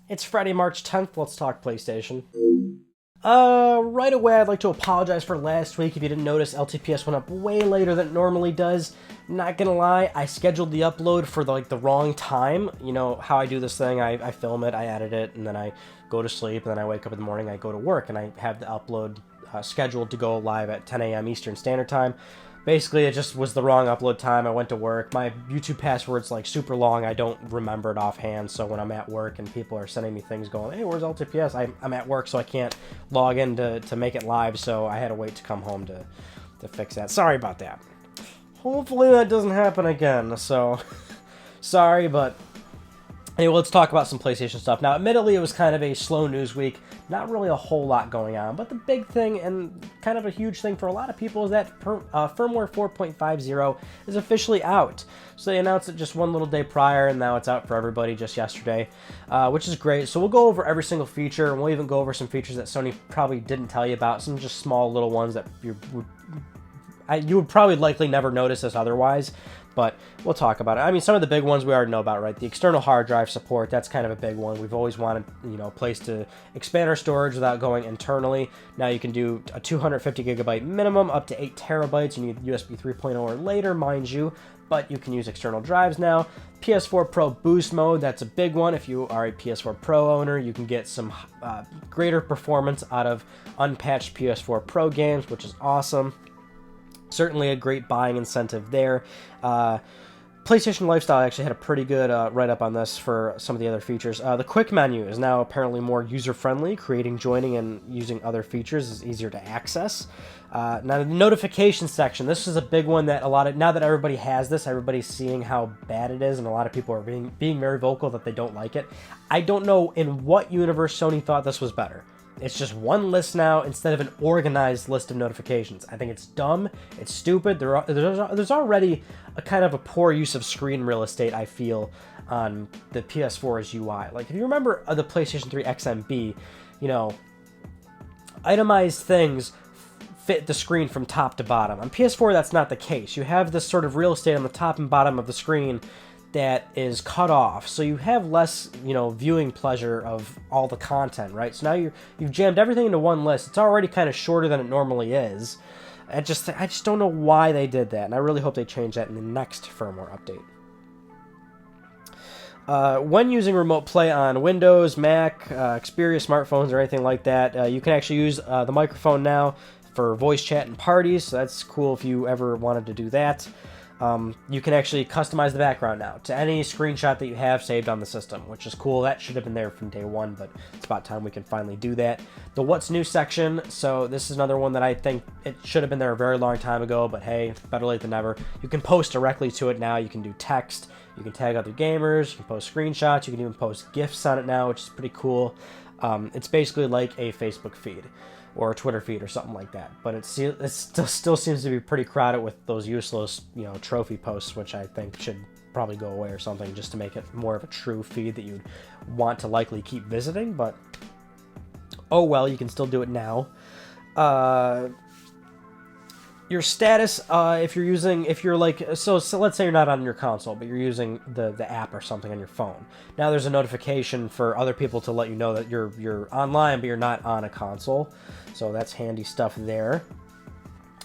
It's Friday, March 10th. Let's talk PlayStation. Right away, I'd like to apologize for last week. If you didn't notice, LTPS went up way later than it normally does. Not gonna lie, I scheduled the upload for the wrong time. You know how I do this thing, I film it, I edit it, and then I go to sleep, and then I wake up in the morning, I go to work, and I have the upload scheduled to go live at 10 a.m. Eastern Standard Time. Basically, it just was the wrong upload time. I went to work. My YouTube password's like super long. I don't remember it offhand. So when I'm at work and people are sending me things going, hey, where's LTPS? I'm at work, so I can't log in to make it live. So I had to wait to come home to fix that. Sorry about that. Hopefully that doesn't happen again. So sorry, but anyway, let's talk about some PlayStation stuff. Now, admittedly, it was kind of a slow news week. Not really a whole lot going on, but the big thing and kind of a huge thing for a lot of people is that Firmware 4.50 is officially out. So they announced it just one little day prior, and now it's out for everybody just yesterday, which is great. So we'll go over every single feature, and we'll even go over some features that Sony probably didn't tell you about, some just small little ones that you would probably likely never notice this otherwise. But we'll talk about it. I mean, some of the big ones we already know about, right? The external hard drive support, that's kind of a big one. We've always wanted, a place to expand our storage without going internally. Now you can do a 250 gigabyte minimum, up to 8 terabytes. You need USB 3.0 or later, mind you, but you can use external drives now. PS4 Pro boost mode, that's a big one. If you are a PS4 Pro owner, you can get some greater performance out of unpatched PS4 Pro games, which is awesome. Certainly a great buying incentive there. PlayStation Lifestyle actually had a pretty good write-up on this for some of the other features. The quick menu is now apparently more user-friendly. Creating, joining, and using other features is easier to access. Now, the notification section. This is a big one that now that everybody has this, everybody's seeing how bad it is, and a lot of people are being very vocal that they don't like it. I don't know in what universe Sony thought this was better. It's just one list now instead of an organized list of notifications. I think it's dumb. It's stupid. There's already a kind of a poor use of screen real estate, I feel, on the PS4's UI. Like, if you remember the PlayStation 3 XMB, itemized things fit the screen from top to bottom. On PS4, that's not the case. You have this sort of real estate on the top and bottom of the screen that is cut off, so you have less, viewing pleasure of all the content, right? So now you've jammed everything into one list. It's already kind of shorter than it normally is. I just don't know why they did that, and I really hope they change that in the next firmware update. When using remote play on Windows, Mac, Xperia smartphones, or anything like that, you can actually use the microphone now for voice chat and parties, so that's cool if you ever wanted to do that. You can actually customize the background now to any screenshot that you have saved on the system, which is cool. That should have been there from day one, but it's about time we can finally do that. The What's New section, so this is another one that I think it should have been there a very long time ago, but hey, better late than never. You can post directly to it now. You can do text. You can tag other gamers. You can post screenshots. You can even post GIFs on it now, which is pretty cool. It's basically like a Facebook feed or a Twitter feed or something like that, but it still seems to be pretty crowded with those useless, trophy posts, which I think should probably go away or something, just to make it more of a true feed that you'd want to likely keep visiting. But oh well, you can still do it now. Your status, if you're like, so let's say you're not on your console, but you're using the app or something on your phone. Now there's a notification for other people to let you know that you're online, but you're not on a console. So that's handy stuff there.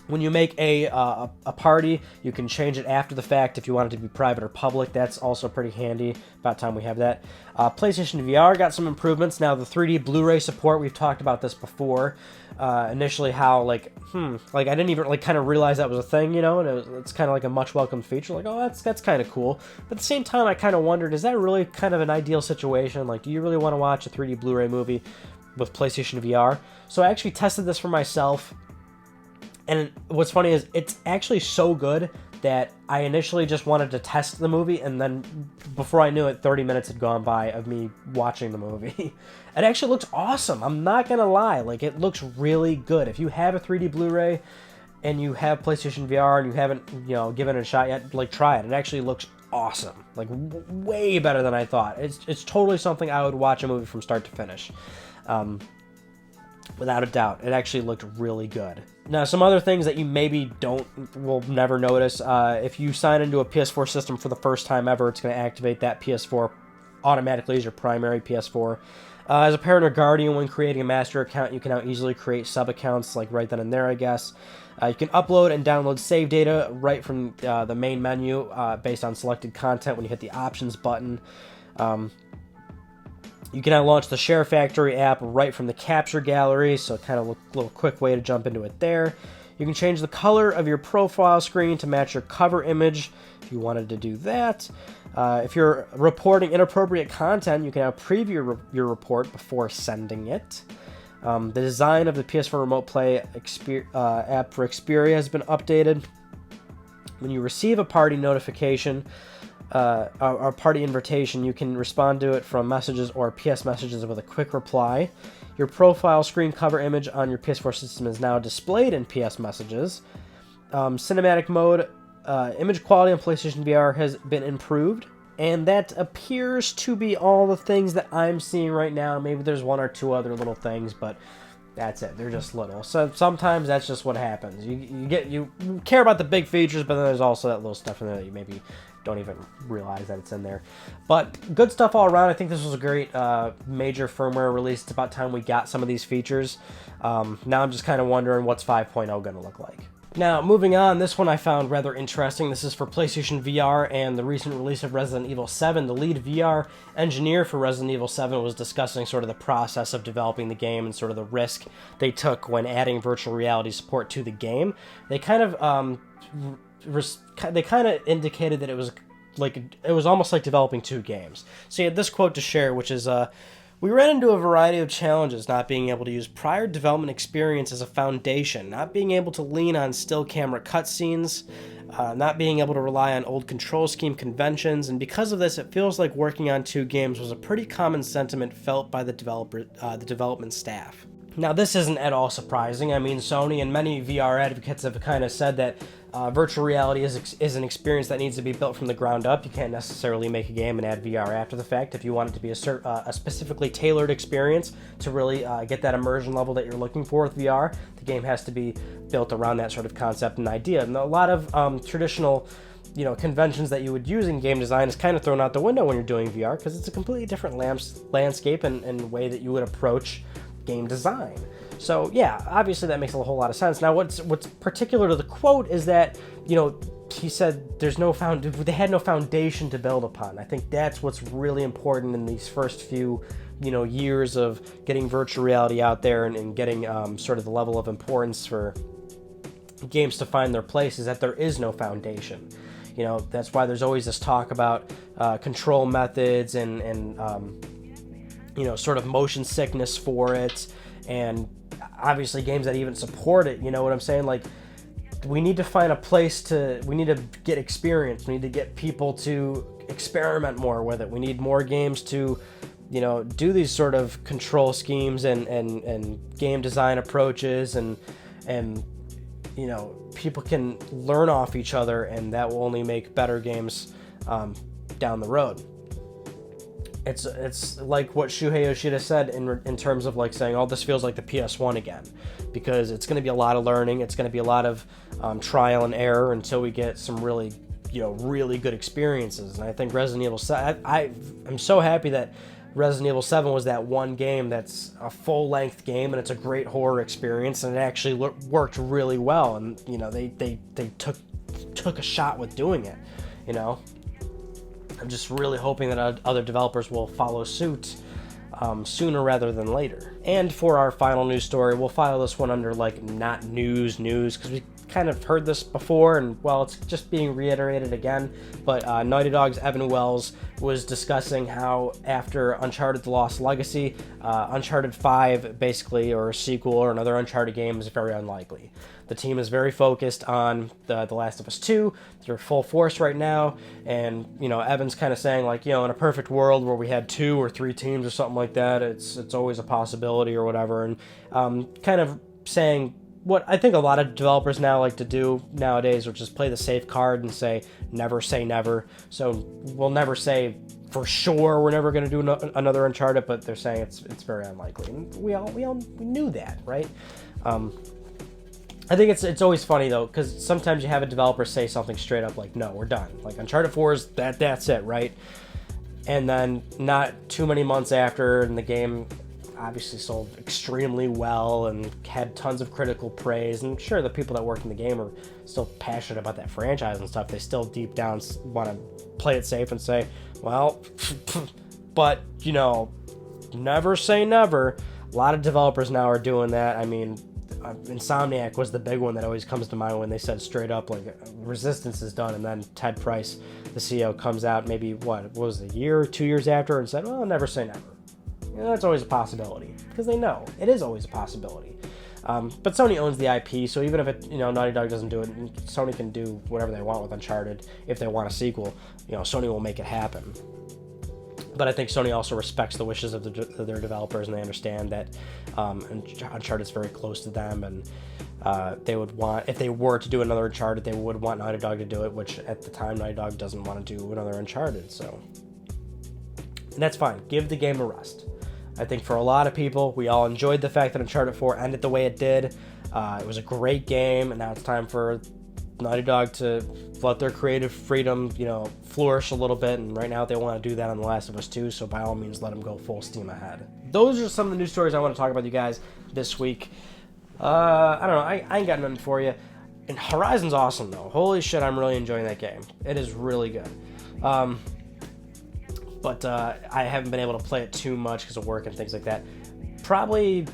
When you make a party, you can change it after the fact if you want it to be private or public. That's also pretty handy. About time we have that. PlayStation VR got some improvements. Now the 3D Blu-ray support, we've talked about this before. Initially how I didn't even kind of realize that was a thing, and it's kind of like a much welcomed feature. Like, oh, that's kind of cool. But at the same time, I kind of wondered, is that really kind of an ideal situation? Like, do you really want to watch a 3D Blu-ray movie with PlayStation VR? So I actually tested this for myself. And what's funny is it's actually so good that I initially just wanted to test the movie, and then before I knew it, 30 minutes had gone by of me watching the movie. It actually looks awesome. I'm not going to lie. Like, it looks really good. If you have a 3D Blu-ray and you have PlayStation VR and you haven't, given it a shot yet, try it. It actually looks awesome. Way better than I thought. It's totally something I would watch a movie from start to finish. Without a doubt. It actually looked really good. Now, some other things that you maybe will never notice. If you sign into a PS4 system for the first time ever, it's going to activate that PS4 automatically as your primary PS4. As a parent or guardian, when creating a master account, you can now easily create sub-accounts, like right then and there, I guess. You can upload and download save data right from the main menu based on selected content when you hit the options button. You can now launch the Share Factory app right from the capture gallery, so kind of a little quick way to jump into it there. You can change the color of your profile screen to match your cover image if you wanted to do that. If you're reporting inappropriate content, you can now preview your report before sending it. The design of the PS4 Remote Play app for Xperia has been updated. When you receive a party notification, or party invitation, you can respond to it from messages or PS messages with a quick reply. Your profile screen cover image on your PS4 system is now displayed in PS messages. Cinematic mode, image quality on PlayStation VR has been improved. And that appears to be all the things that I'm seeing right now. Maybe there's one or two other little things, but that's it. They're just little. So sometimes that's just what happens. You care about the big features, but then there's also that little stuff in there that you maybe don't even realize that it's in there. But good stuff all around. I think this was a great major firmware release. It's about time we got some of these features. Now I'm just kind of wondering what's 5.0 going to look like. Now, moving on, this one I found rather interesting. This is for PlayStation VR and the recent release of Resident Evil 7. The lead VR engineer for Resident Evil 7 was discussing sort of the process of developing the game and sort of the risk they took when adding virtual reality support to the game. They kind of indicated that it was almost like developing two games. So he had this quote to share, which is, "We ran into a variety of challenges, not being able to use prior development experience as a foundation, not being able to lean on still camera cutscenes, not being able to rely on old control scheme conventions, and because of this, it feels like working on two games was a pretty common sentiment felt by the development staff." Now, this isn't at all surprising. I mean, Sony and many VR advocates have kind of said that virtual reality is an experience that needs to be built from the ground up. You can't necessarily make a game and add VR after the fact. If you want it to be a specifically tailored experience to really get that immersion level that you're looking for with VR, the game has to be built around that sort of concept and idea. And a lot of traditional conventions that you would use in game design is kind of thrown out the window when you're doing VR because it's a completely different landscape and way that you would approach game design. So yeah, obviously that makes a whole lot of sense. Now what's particular to the quote is that, he said they had no foundation to build upon. I think that's what's really important in these first few, years of getting virtual reality out there and getting sort of the level of importance for games to find their place is that there is no foundation. That's why there's always this talk about control methods and sort of motion sickness for it, and obviously games that even support it, you know what I'm saying? Like, we need to find a place we need to get experience, we need to get people to experiment more with it, we need more games to, do these sort of control schemes and game design approaches, and people can learn off each other, and that will only make better games down the road. It's like what Shuhei Yoshida said in terms of like saying, oh, this feels like the PS1 again, because it's going to be a lot of learning, it's going to be a lot of trial and error until we get some really, really good experiences. And I think Resident Evil 7, I'm so happy that Resident Evil 7 was that one game that's a full-length game and it's a great horror experience, and it actually worked really well, and they took a shot with doing it. I'm just really hoping that other developers will follow suit sooner rather than later. And for our final news story, we'll file this one under not news, because we kind of heard this before, and well, it's just being reiterated again. But Naughty Dog's Evan Wells was discussing how after Uncharted: The Lost Legacy, Uncharted 5 basically, or a sequel or another Uncharted game, is very unlikely. The team is very focused on The Last of Us 2. They're full force right now, and Evan's kind of saying in a perfect world where we had 2 or 3 teams or something like that, it's always a possibility or whatever, and kind of saying what I think a lot of developers now like to do nowadays, which is play the safe card and say never. So we'll never say for sure we're never going to do another Uncharted, but they're saying it's very unlikely, and we knew that, right? I think it's always funny though, because sometimes you have a developer say something straight up like, no, we're done. Like Uncharted 4 is that's it, right? And then not too many months after, and the game obviously sold extremely well and had tons of critical praise. And sure, the people that work in the game are still passionate about that franchise and stuff. They still deep down want to play it safe and say, well, but, you know, never say never. A lot of developers now are doing that. I mean, Insomniac was the big one that always comes to mind when they said straight up, like, Resistance is done, and then Ted Price, the CEO, comes out maybe, what was it, a year or 2 years after and said, well, never say never. You know, that's always a possibility, because they know. It is always a possibility. But Sony owns the IP, so even if it, you know, Naughty Dog doesn't do it, Sony can do whatever they want with Uncharted. If they want a sequel, you know, Sony will make it happen. But I think Sony also respects the wishes of their developers, and they understand that Uncharted is very close to them, and they would want, if they were to do another Uncharted, they would want Naughty Dog to do it, which at the time Naughty Dog doesn't want to do another Uncharted, so. And that's fine. Give the game a rest. I think for a lot of people, we all enjoyed the fact that Uncharted 4 ended the way it did. It was a great game, and now it's time for Naughty Dog to let their creative freedom, you know, flourish a little bit, and right now they want to do that on The Last of Us 2, so by all means, let them go full steam ahead. Those are some of the news stories I want to talk about with you guys this week. I don't know, I ain't got nothing for you. And Horizon's awesome, though. Holy shit, I'm really enjoying that game. It is really good. But I haven't been able to play it too much because of work and things like that. Probably,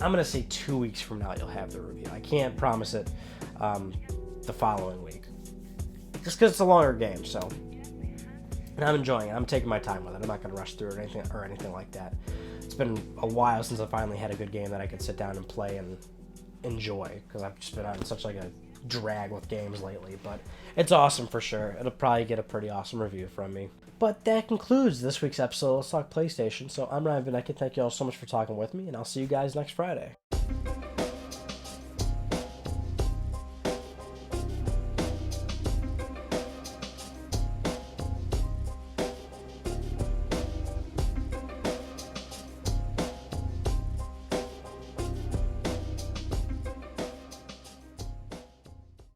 I'm going to say 2 weeks from now you'll have the review. I can't promise it the following week. Just because it's a longer game, so. And I'm enjoying it. I'm taking my time with it. I'm not going to rush through it or anything like that. It's been a while since I finally had a good game that I could sit down and play and enjoy, because I've just been on such like a drag with games lately, but it's awesome for sure. It'll probably get a pretty awesome review from me. But that concludes this week's episode of Let's Talk PlayStation. So I'm Ryan Van Ecken. Thank you all so much for talking with me, and I'll see you guys next Friday.